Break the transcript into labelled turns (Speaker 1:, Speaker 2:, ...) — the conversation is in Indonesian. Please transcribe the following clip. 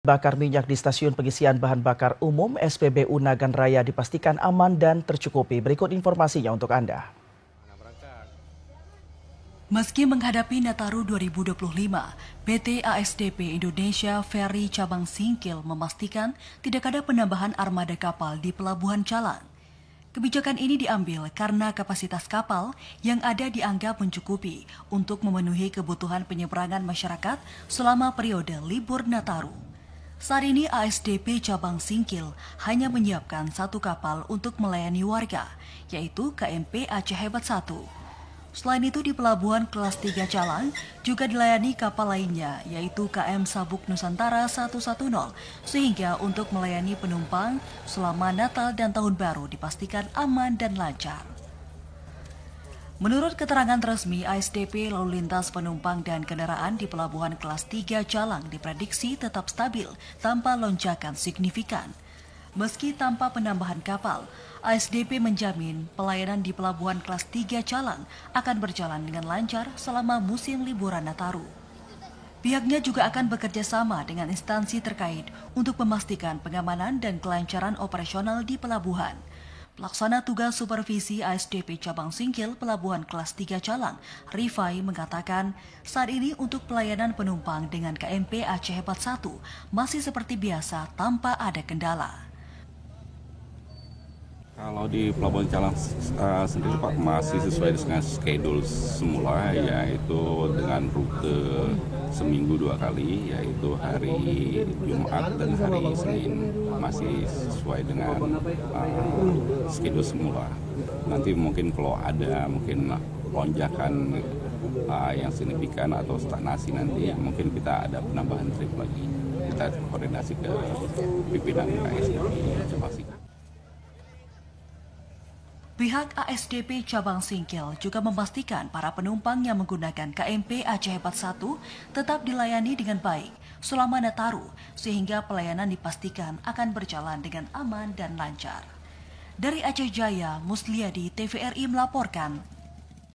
Speaker 1: Bakar minyak di stasiun pengisian bahan bakar umum SPBU Nagan Raya dipastikan aman dan tercukupi. Berikut informasinya untuk Anda.
Speaker 2: Meski menghadapi Nataru 2025, PT ASDP Indonesia Ferry Cabang Singkil memastikan tidak ada penambahan armada kapal di Pelabuhan Calang. Kebijakan ini diambil karena kapasitas kapal yang ada dianggap mencukupi untuk memenuhi kebutuhan penyeberangan masyarakat selama periode libur Nataru. Saat ini ASDP Cabang Singkil hanya menyiapkan satu kapal untuk melayani warga, yaitu KMP Aceh Hebat 1. Selain itu di Pelabuhan Kelas 3 Calang juga dilayani kapal lainnya, yaitu KM Sabuk Nusantara 110, sehingga untuk melayani penumpang selama Natal dan Tahun Baru dipastikan aman dan lancar. Menurut keterangan resmi ASDP, lalu lintas penumpang dan kendaraan di Pelabuhan Kelas 3 Calang diprediksi tetap stabil tanpa lonjakan signifikan. Meski tanpa penambahan kapal, ASDP menjamin pelayanan di Pelabuhan Kelas 3 Calang akan berjalan dengan lancar selama musim liburan Nataru. Pihaknya juga akan bekerja sama dengan instansi terkait untuk memastikan pengamanan dan kelancaran operasional di pelabuhan. Pelaksana tugas supervisi ASDP Cabang Singkil Pelabuhan Kelas 3 Calang, Rifai, mengatakan saat ini untuk pelayanan penumpang dengan KMP Aceh Hebat 1 masih seperti biasa tanpa ada kendala.
Speaker 3: Kalau di Pelabuhan Calang sendiri Pak masih sesuai dengan schedule semula, yaitu dengan rute seminggu 2 kali, yaitu hari Jumat dan hari Senin, masih sesuai dengan schedule semula. Nanti mungkin kalau ada lonjakan yang signifikan atau stagnasi nanti, mungkin kita ada penambahan trip lagi. Kita koordinasi ke pimpinan ASDP Cabang Singkil.
Speaker 2: Pihak ASDP Cabang Singkil juga memastikan para penumpang yang menggunakan KMP Aceh Hebat 1 tetap dilayani dengan baik selama Nataru, sehingga pelayanan dipastikan akan berjalan dengan aman dan lancar. Dari Aceh Jaya, Musliadi TVRI melaporkan.